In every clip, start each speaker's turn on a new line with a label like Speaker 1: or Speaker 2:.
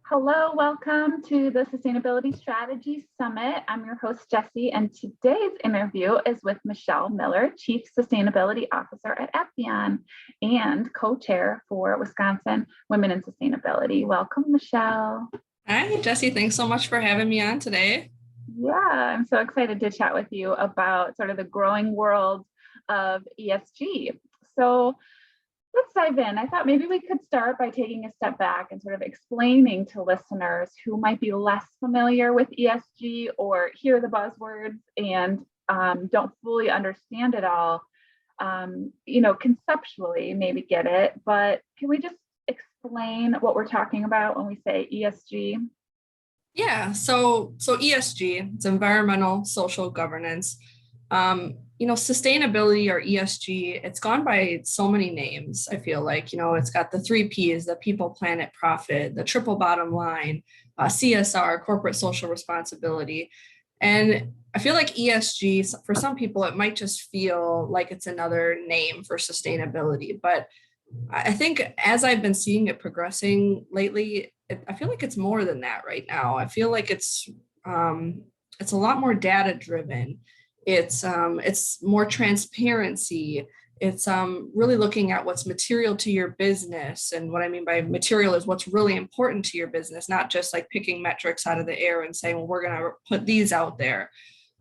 Speaker 1: Hello, welcome to the Sustainability Strategy Summit. I'm your host, Jessie, and today's interview is with Michelle Miller, Chief Sustainability Officer at Appian and co-chair for Wisconsin Women in Sustainability. Welcome, Michelle.
Speaker 2: Hi, Jessie. Thanks so much for having me on today.
Speaker 1: Yeah, I'm so excited to chat with you about sort of the growing world of ESG. So let's dive in. I thought maybe we could start by taking a step back and sort of explaining to listeners who might be less familiar with ESG or hear the buzzwords and don't fully understand it all, conceptually maybe get it, but can we just explain what we're talking about when we say ESG?
Speaker 2: Yeah, so ESG, it's environmental, social governance. Sustainability or ESG, it's gone by so many names. I feel like, it's got the 3 Ps, the people, planet, profit, the triple bottom line, CSR, corporate social responsibility. And I feel like ESG, for some people, it might just feel like it's another name for sustainability. But I think as I've been seeing it progressing lately, I feel like it's more than that right now. I feel like it's a lot more data driven. It's more transparency. It's really looking at what's material to your business. And what I mean by material is what's really important to your business, not just like picking metrics out of the air and saying, well, we're going to put these out there.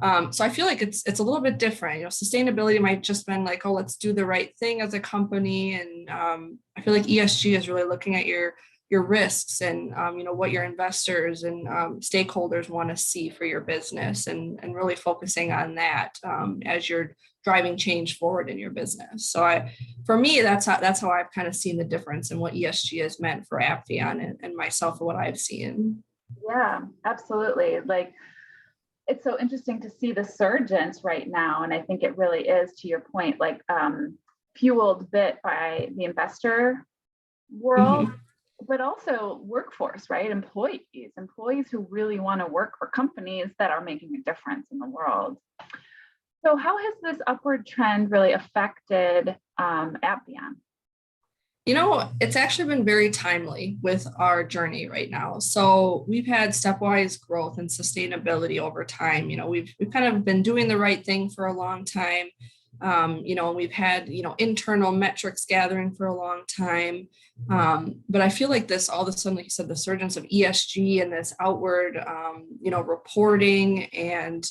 Speaker 2: So I feel like it's a little bit different. Sustainability might just been like, oh, let's do the right thing as a company. And I feel like ESG is really looking at your risks and what your investors and stakeholders want to see for your business, and really focusing on that as you're driving change forward in your business. So for me, that's how I've kind of seen the difference in what ESG has meant for Appian and myself and what I've seen.
Speaker 1: Yeah, absolutely. Like, it's so interesting to see the surgence right now. And I think it really is, to your point, like fueled a bit by the investor world, but also workforce, right? Employees who really want to work for companies that are making a difference in the world. So how has this upward trend really affected Appian?
Speaker 2: It's actually been very timely with our journey right now. So we've had stepwise growth and sustainability over time. We've kind of been doing the right thing for a long time. We've had, internal metrics gathering for a long time. But I feel like this, all of a sudden, like you said, the surgence of ESG and this outward, reporting and,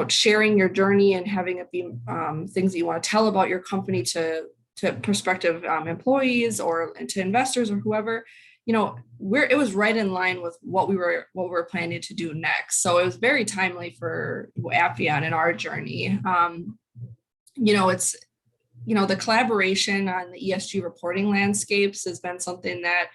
Speaker 2: sharing your journey and having it be things that you want to tell about your company to prospective employees or to investors or whoever, it was right in line with what we were planning to do next. So it was very timely for Appian in our journey. It's the collaboration on the ESG reporting landscapes has been something that,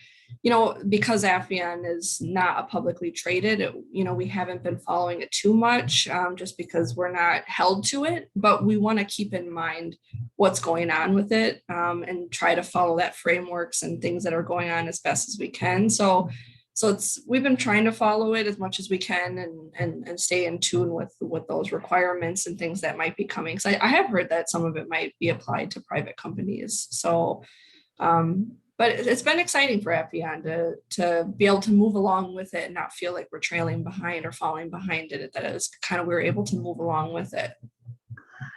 Speaker 2: because Appian is not a publicly traded, we haven't been following it too much just because we're not held to it, but we want to keep in mind what's going on with it and try to follow that frameworks and things that are going on as best as we can. So we've been trying to follow it as much as we can and stay in tune with those requirements and things that might be coming. So I have heard that some of it might be applied to private companies. So, but it's been exciting for Appian to be able to move along with it and not feel like we're trailing behind or falling behind it. That it was kind of, we were able to move along with it.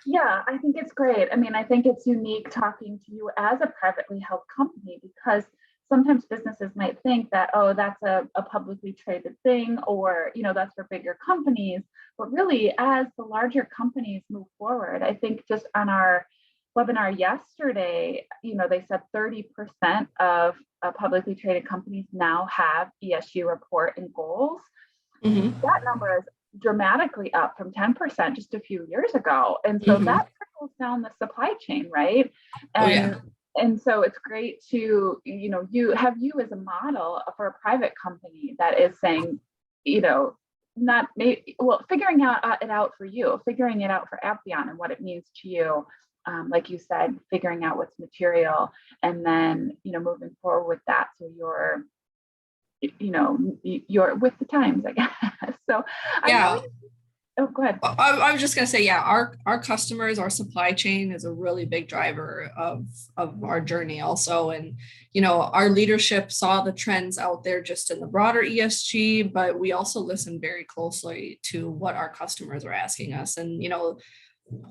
Speaker 1: Yeah, I think it's great. I mean, I think it's unique talking to you as a privately held company, because sometimes businesses might think that, oh, that's a publicly traded thing, or, that's for bigger companies. But really, as the larger companies move forward, I think just on our webinar yesterday, they said 30% of publicly traded companies now have ESG report and goals. Mm-hmm. That number is dramatically up from 10% just a few years ago. And so that trickles down the supply chain, right? And so it's great to, you as a model for a private company that is saying, figuring it out for you, figuring it out for Appian and what it means to you. Like you said, figuring out what's material, and then, moving forward with that. So you're with the times, I guess. So yeah. Oh, go ahead.
Speaker 2: I was just gonna say, yeah, our customers, our supply chain is a really big driver of our journey also. And our leadership saw the trends out there just in the broader ESG, but we also listened very closely to what our customers are asking us. And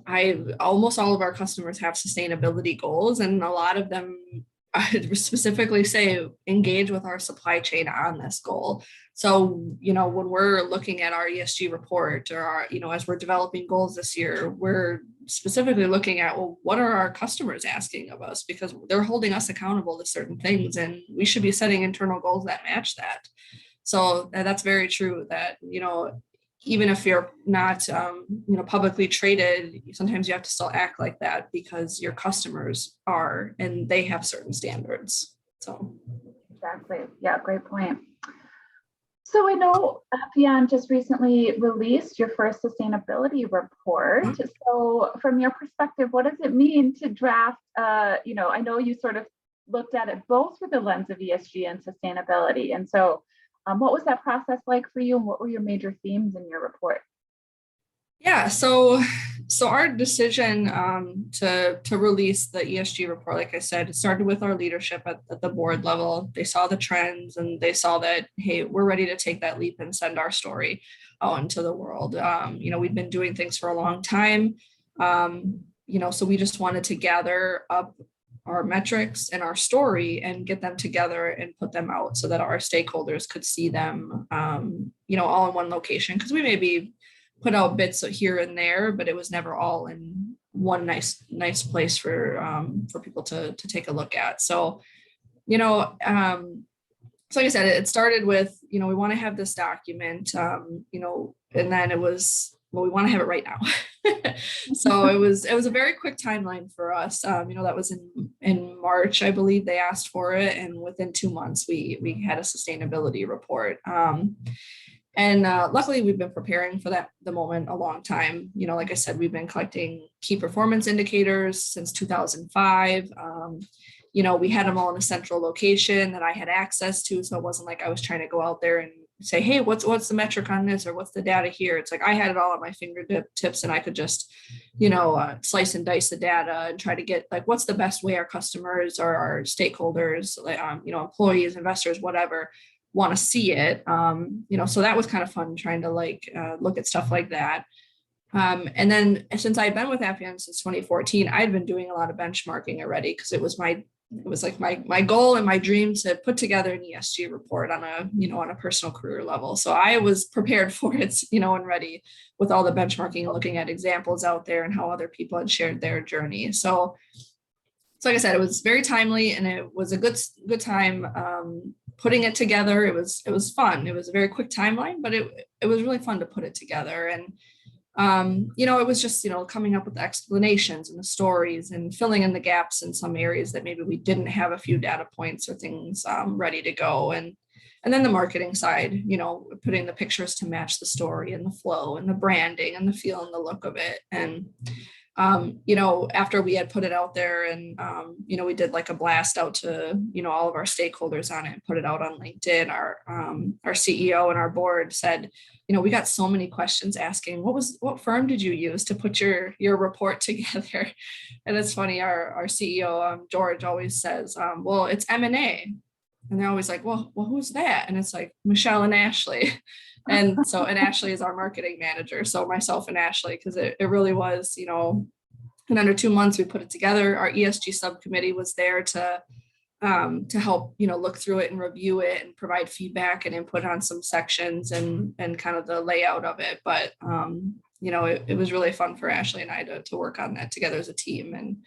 Speaker 2: I almost all of our customers have sustainability goals, and a lot of them I specifically say engage with our supply chain on this goal. So, when we're looking at our ESG report or as we're developing goals this year, we're specifically looking at, well, what are our customers asking of us? Because they're holding us accountable to certain things, and we should be setting internal goals that match that. So that's very true that, even if you're not, publicly traded, sometimes you have to still act like that because your customers are, and they have certain standards. So.
Speaker 1: Exactly. Yeah, great point. So I know Appian just recently released your first sustainability report. Mm-hmm. So from your perspective, what does it mean to draft, I know you sort of looked at it both through the lens of ESG and sustainability. And so what was that process like for you, and what were your major themes in your report?
Speaker 2: Yeah, so our decision to release the ESG report, like I said, it started with our leadership at the board level. They saw the trends and they saw that, hey, we're ready to take that leap and send our story out into the world. We've been doing things for a long time, so we just wanted to gather up our metrics and our story and get them together and put them out so that our stakeholders could see them, all in one location. Because we maybe put out bits here and there, but it was never all in one nice place for people to take a look at. So, so like I said, it started with, we want to have this document, and then it was, well, we want to have it right now. So it was a very quick timeline for us. That was in March, I believe they asked for it. And within 2 months, we had a sustainability report. And luckily, we've been preparing for the moment a long time. Like I said, we've been collecting key performance indicators since 2005. We had them all in a central location that I had access to. So it wasn't like I was trying to go out there and say, hey, what's the metric on this, or what's the data here? It's like I had it all at my fingertips, and I could just, slice and dice the data and try to get like, what's the best way our customers or our stakeholders, employees, investors, whatever, want to see it. So that was kind of fun trying to look at stuff like that. And then since I'd been with Appian since 2014, I'd been doing a lot of benchmarking already, because it was my goal and my dream to put together an ESG report on a personal career level. So I was prepared for it, and ready with all the benchmarking and looking at examples out there and how other people had shared their journey. So like I said, it was very timely, and it was a good time putting it together. It was fun. It was a very quick timeline, but it was really fun to put it together. And it was just, coming up with the explanations and the stories and filling in the gaps in some areas that maybe we didn't have a few data points or things ready to go. And then the marketing side, putting the pictures to match the story and the flow and the branding and the feel and the look of it. And, after we had put it out there and, we did like a blast out to, all of our stakeholders on it and put it out on LinkedIn, our CEO and our board said, we got so many questions asking, what firm did you use to put your report together? And it's funny, our CEO, George, always says, well, it's M&A. And they're always like, well, who's that? And it's like Michelle and Ashley. And Ashley is our marketing manager. So myself and Ashley, because it really was, in under 2 months, we put it together. Our ESG subcommittee was there to help, look through it and review it and provide feedback and input on some sections and kind of the layout of it. But, it was really fun for Ashley and I to work on that together as a team. And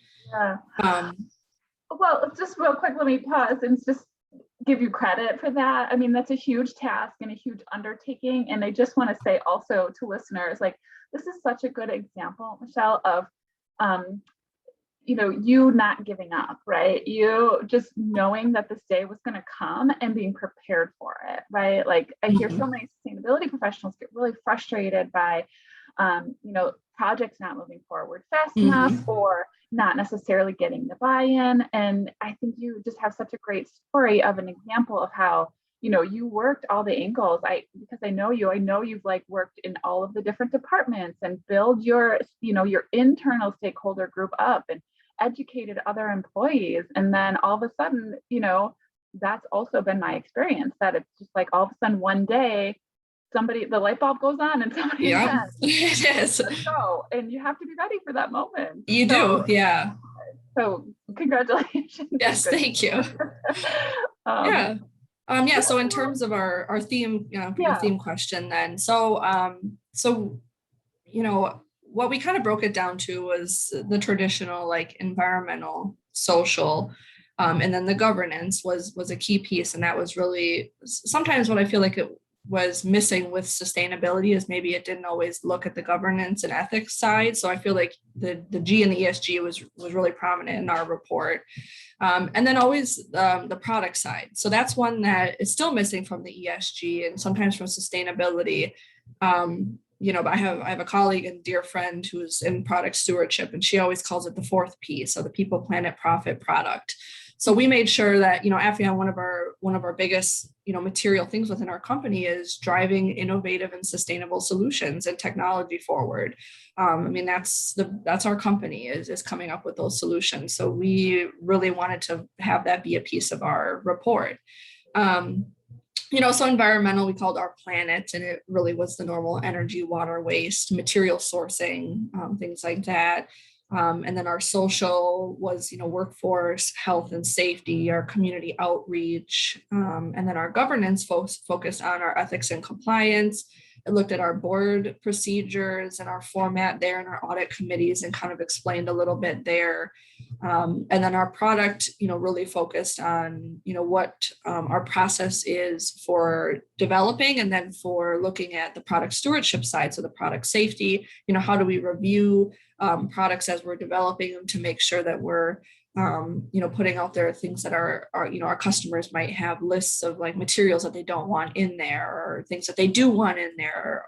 Speaker 1: well, just real quick, let me pause and just give you credit for that. I mean, that's a huge task and a huge undertaking. And I just want to say also to listeners, this is such a good example, Michelle, of you not giving up, right? You just knowing that this day was going to come and being prepared for it, right? I hear so many sustainability professionals get really frustrated by, projects not moving forward fast enough or not necessarily getting the buy-in. And I think you just have such a great story of an example of how you worked all the angles. Because I know you've like worked in all of the different departments and build your internal stakeholder group up and educated other employees. And then all of a sudden, that's also been my experience, that it's just like all of a sudden one day the light bulb goes on and somebody says,
Speaker 2: it is.
Speaker 1: let's go. And you have to be ready for that moment.
Speaker 2: You do. Yeah.
Speaker 1: So congratulations.
Speaker 2: Yes. Thank you. Yeah. Yeah. So in terms of our theme, theme question then, so what we kind of broke it down to was the traditional like environmental, social, and then the governance was a key piece. And that was really sometimes what I feel like it was missing with sustainability is maybe it didn't always look at the governance and ethics side. So I feel like the G and the ESG was really prominent in our report. And then always the product side. So that's one that is still missing from the ESG and sometimes from sustainability. But I have a colleague and dear friend who's in product stewardship, and she always calls it the fourth P. So the people, planet, profit, product. So we made sure that, Affion, one of our biggest, material things within our company is driving innovative and sustainable solutions and technology forward. That's our company is coming up with those solutions. So we really wanted to have that be a piece of our report. So environmental, we called our planet, and it really was the normal energy, water, waste, material sourcing, things like that. And then our social was, workforce, health and safety, our community outreach. And then our governance focused on our ethics and compliance. It looked at our board procedures and our format there and our audit committees and kind of explained a little bit there. And then our product, really focused on, what our process is for developing and then for looking at the product stewardship side. So the product safety, how do we review products as we're developing them to make sure that we're putting out there things that are our customers might have lists of like materials that they don't want in there or things that they do want in there.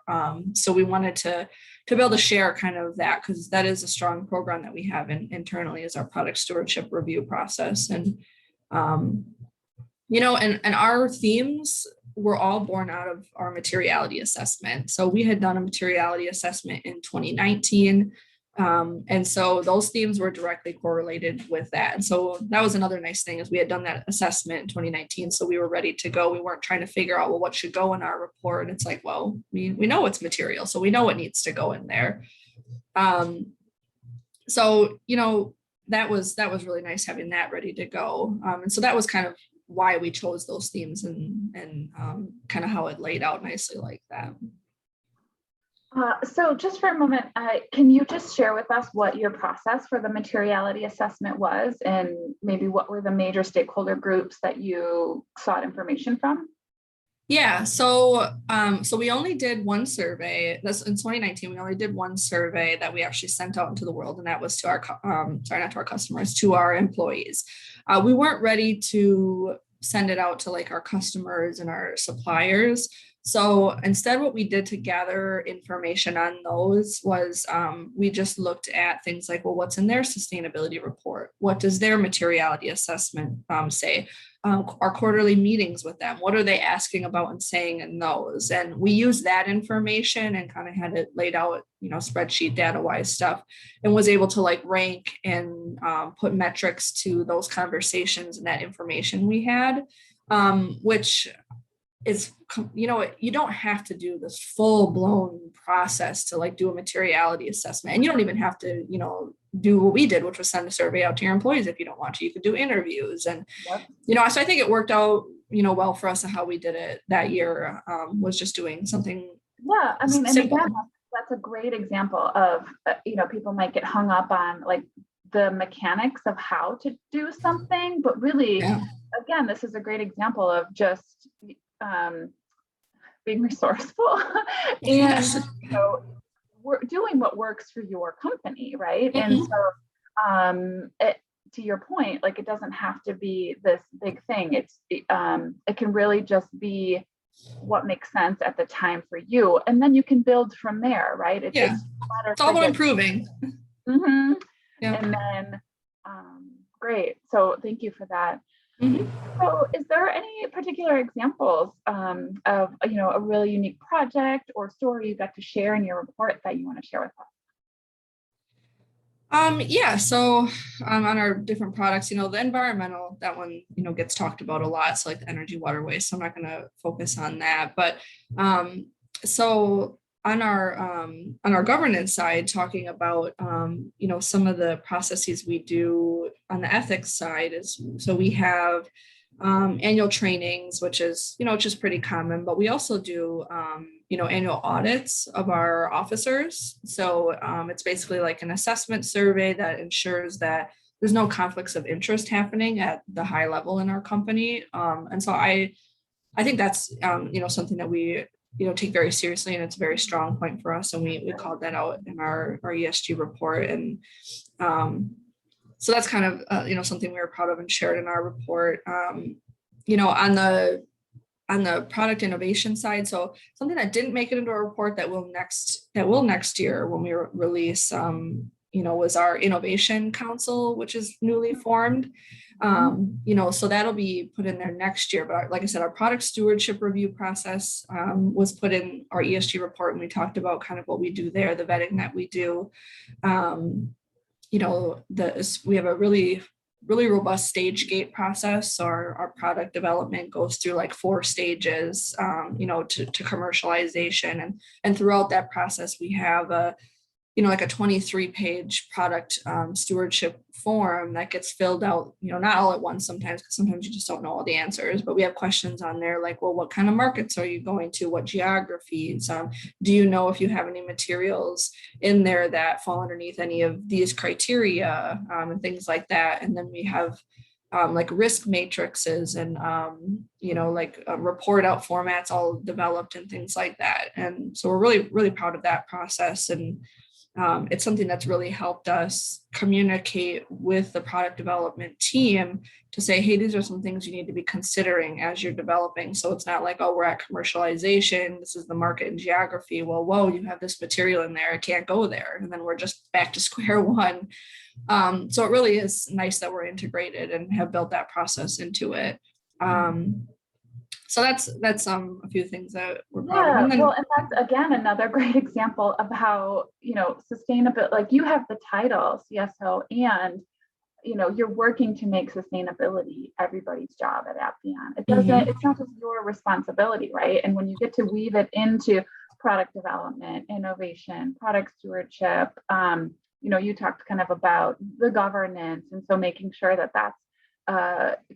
Speaker 2: So we wanted to be able to share kind of that, because that is a strong program that we have internally is our product stewardship review process. And, and our themes were all born out of our materiality assessment. So we had done a materiality assessment in 2019. And so those themes were directly correlated with that. And so that was another nice thing is we had done that assessment in 2019. So we were ready to go. We weren't trying to figure out, well, what should go in our report. It's like, well, we know it's material, so we know what needs to go in there. So, that was really nice having that ready to go. And so that was kind of why we chose those themes and kind of how it laid out nicely like that.
Speaker 1: So just for a moment, can you just share with us what your process for the materiality assessment was and maybe what were the major stakeholder groups that you sought information from?
Speaker 2: Yeah, so we only did one survey. That's in 2019. We only did one survey that we actually sent out into the world, and that was to our not to our customers, to our employees. We weren't ready to send it out to like our customers and our suppliers. So instead, what we did to gather information on those was we just looked at things like, well, what's in their sustainability report? What does their materiality assessment say? Our quarterly meetings with them, what are they asking about and saying in those? And we used that information and kind of had it laid out, spreadsheet data wise stuff, and was able to like rank and put metrics to those conversations and that information we had, which is, you don't have to do this full blown process to like do a materiality assessment. And you don't even have to, do what we did, which was send a survey out to your employees. If you don't want to, you could do interviews. And, yep. So I think it worked out, well for us and how we did it that year was just doing something.
Speaker 1: Yeah. I mean, simple. And again, that's a great example of, people might get hung up on like the mechanics of how to do something, but really, again, this is a great example of just being resourceful and we're doing what works for your company, right? Mm-hmm. And so to your point, like it doesn't have to be this big thing. It can really just be what makes sense at the time for you, and then you can build from there, right?
Speaker 2: It's all about improving.
Speaker 1: Mm-hmm. Yeah. And then great, so thank you for that.
Speaker 2: Mhm.
Speaker 1: So is there any particular examples of, a really unique project or story you got to share in your report that you want to share with us?
Speaker 2: Yeah, so on our different products, the environmental, that one, gets talked about a lot. So like the energy, water, waste. So I'm not going to focus on that. But um, so on our governance side, talking about some of the processes we do on the ethics side is so we have annual trainings, which is just pretty common, but we also do annual audits of our officers. So it's basically like an assessment survey that ensures that there's no conflicts of interest happening at the high level in our company. And so I think that's something that we take very seriously, and it's a very strong point for us. And we called that out in our ESG report. And so that's kind of something we were proud of and shared in our report. On the product innovation side, so something that didn't make it into our report that will next year when we release, was our innovation council, which is newly formed. So that'll be put in there next year. But like I said, our product stewardship review process was put in our ESG report, and we talked about kind of what we do there, the vetting that we do. We have a really robust stage gate process. So our product development goes through like 4 stages, to commercialization. And throughout that process, we have like a 23-page product stewardship form that gets filled out, not all at once sometimes, because sometimes you just don't know all the answers, but we have questions on there like, well, what kind of markets are you going to? What geographies? Do you know if you have any materials in there that fall underneath any of these criteria, and things like that? And then we have like risk matrices and, report out formats all developed and things like that. And so we're really, really proud of that process. And it's something that's really helped us communicate with the product development team to say, hey, these are some things you need to be considering as you're developing. So it's not like, oh, we're at commercialization, this is the market and geography. Well, whoa, you have this material in there, it can't go there. And then we're just back to square one. So it really is nice that we're integrated and have built that process into it. So that's a few things that we're proud of.
Speaker 1: And that's again another great example of how sustainability. Like you have the title CSO, and you're working to make sustainability everybody's job at Appian. It doesn't. It's not just your responsibility, right? And when you get to weave it into product development, innovation, product stewardship, you talked kind of about the governance, and so making sure that that's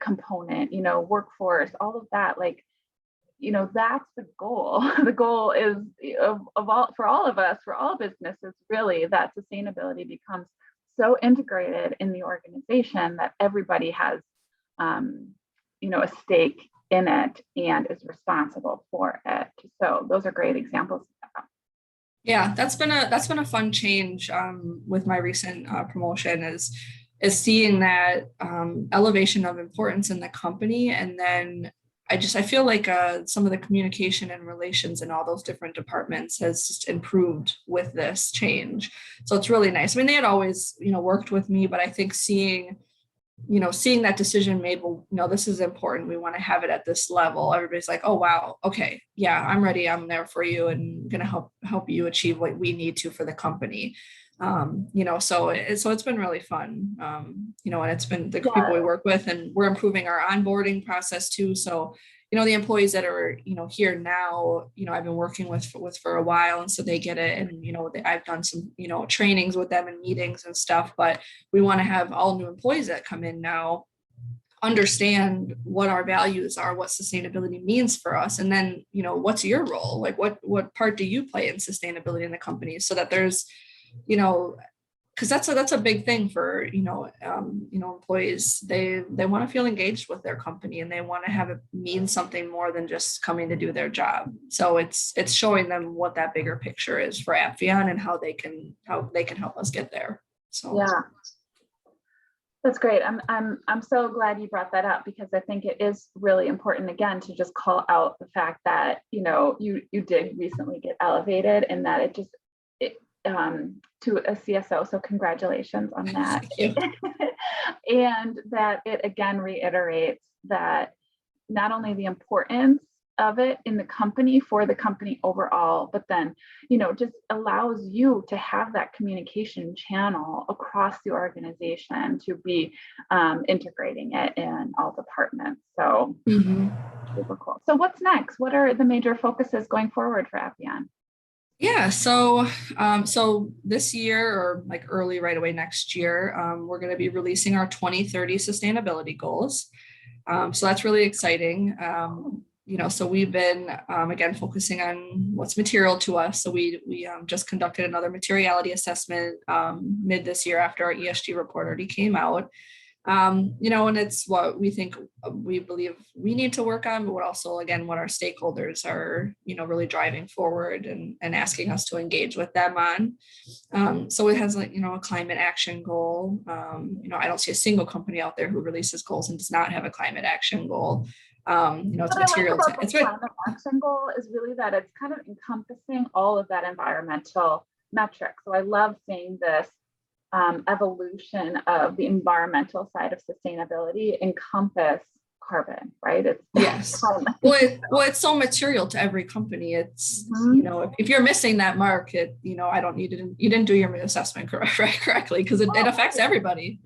Speaker 1: component, workforce, all of that, like, that's the goal. The goal is of all, for all of us, for all businesses, really, that sustainability becomes so integrated in the organization that everybody has, a stake in it and is responsible for it. So those are great examples of that.
Speaker 2: Yeah, that's been a fun change with my recent promotion is seeing that elevation of importance in the company. And then I feel like some of the communication and relations in all those different departments has just improved with this change. So it's really nice. I mean, they had always, worked with me, but I think seeing that decision made, well, this is important, we want to have it at this level. Everybody's like, oh, wow. Okay. Yeah, I'm ready. I'm there for you and going to help you achieve what we need to for the company. So it's been really fun, and it's been the people we work with, and we're improving our onboarding process too. So, the employees that are, here now, I've been working with for a while, and so they get it. And, I've done some, trainings with them and meetings and stuff, but we want to have all new employees that come in now understand what our values are, what sustainability means for us. And then, what's your role? Like what part do you play in sustainability in the company, so that there's, because that's a big thing for employees. They want to feel engaged with their company, and they want to have it mean something more than just coming to do their job. So it's showing them what that bigger picture is for Appian and how they can help us get there. So
Speaker 1: yeah, that's great. I'm so glad you brought that up, because I think it is really important, again, to just call out the fact that you did recently get elevated, and that to a CSO. So congratulations on that.
Speaker 2: Thank you.
Speaker 1: And that it again reiterates that not only the importance of it in the company for the company overall, but then, just allows you to have that communication channel across the organization to be integrating it in all departments. So super cool. So what's next? What are the major focuses going forward for Appian?
Speaker 2: Yeah, so this year, or like early right away next year, we're going to be releasing our 2030 sustainability goals. So that's really exciting. So we've been again focusing on what's material to us. So we just conducted another materiality assessment mid this year after our ESG report already came out. And it's what we believe we need to work on, but what also, again, what our stakeholders are, really driving forward and asking us to engage with them on. So it has a climate action goal. I don't see a single company out there who releases goals and does not have a climate action goal. It's material.
Speaker 1: The climate action goal is really that it's kind of encompassing all of that environmental metrics. So I love seeing this evolution of the environmental side of sustainability encompass carbon, right?
Speaker 2: Yes. It's so material to every company. It's, if you're missing that mark, you didn't do your assessment correctly, because it affects everybody.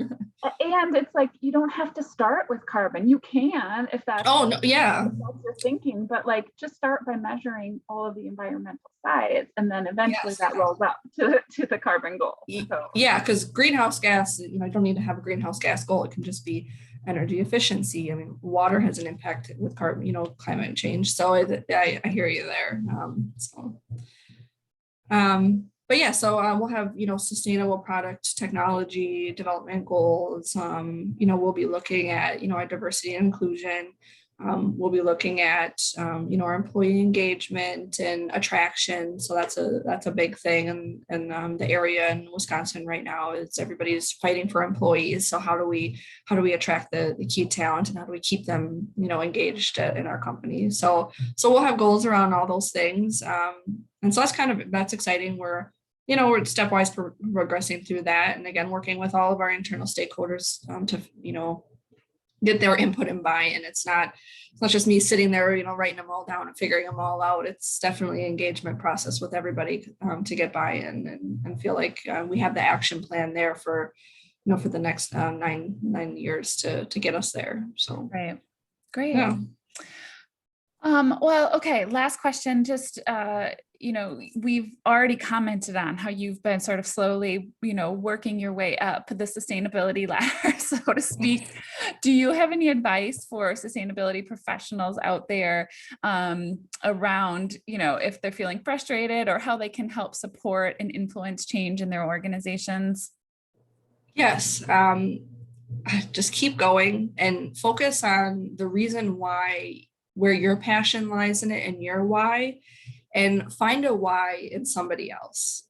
Speaker 1: And it's like, you don't have to start with carbon. You can, if that's,
Speaker 2: if that's
Speaker 1: your thinking, but just start by measuring all of the environmental sides, and then eventually that rolls up to the carbon goal. So.
Speaker 2: Yeah, because greenhouse gas, you don't need to have a greenhouse gas goal. It can just be energy efficiency. I mean, water has an impact with carbon, climate change. So I hear you there. But yeah, so we'll have, sustainable product technology development goals. We'll be looking at, our diversity and inclusion. We'll be looking at, our employee engagement and attraction. So that's a big thing. And the area in Wisconsin right now is everybody's fighting for employees. So how do we attract the key talent, and how do we keep them, engaged in our company? So we'll have goals around all those things. And so that's exciting. We're stepwise progressing through that. And again, working with all of our internal stakeholders to, get their input and buy-in. It's not just me sitting there, writing them all down and figuring them all out. It's definitely an engagement process with everybody to get buy-in and feel like we have the action plan there for the next 9 years to get us there. So
Speaker 3: right. Great.
Speaker 2: Yeah.
Speaker 3: Well, okay. Last question. Just, we've already commented on how you've been sort of slowly, working your way up the sustainability ladder, so to speak. Do you have any advice for sustainability professionals out there around, if they're feeling frustrated, or how they can help support and influence change in their organizations?
Speaker 2: Yes. Just keep going and focus on the reason where your passion lies in it and your why, and find a why in somebody else.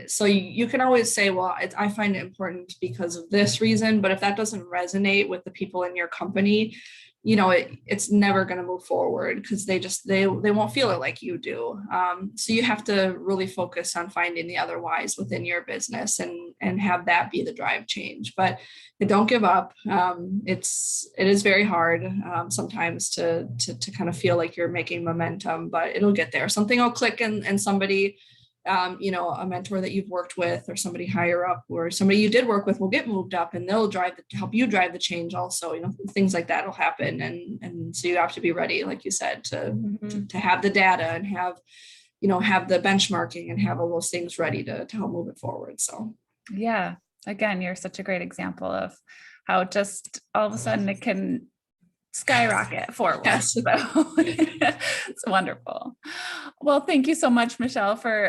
Speaker 2: So you can always say, well, I find it important because of this reason, but if that doesn't resonate with the people in your company, it's never going to move forward, because they won't feel it like you do. So you have to really focus on finding the other whys within your business and have that be the drive change. But don't give up. It is very hard sometimes to kind of feel like you're making momentum, but it'll get there. Something will click, and somebody, a mentor that you've worked with, or somebody higher up, or somebody you did work with, will get moved up, and they'll help you drive the change also. Things like that will happen. And so you have to be ready, like you said, to have the data and have the benchmarking and have all those things ready to help move it forward. So
Speaker 3: yeah, again, you're such a great example of how just all of a sudden it can skyrocket forward.
Speaker 2: Yes.
Speaker 3: So it's wonderful. Well, thank you so much, Michelle, for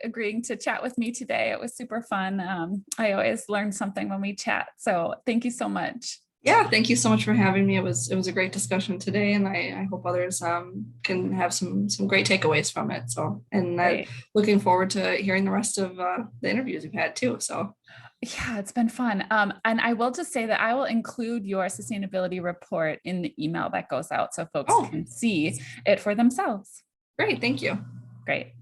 Speaker 3: agreeing to chat with me today. It was super fun. I always learn something when we chat. So thank you so much.
Speaker 2: Yeah, thank you so much for having me. It was a great discussion today, and I hope others can have some great takeaways from it. So, and looking forward to hearing the rest of the interviews you've had too. So.
Speaker 3: Yeah, it's been fun. And I will just say that I will include your sustainability report in the email that goes out so folks can see it for themselves.
Speaker 2: Great. Thank you.
Speaker 3: Great.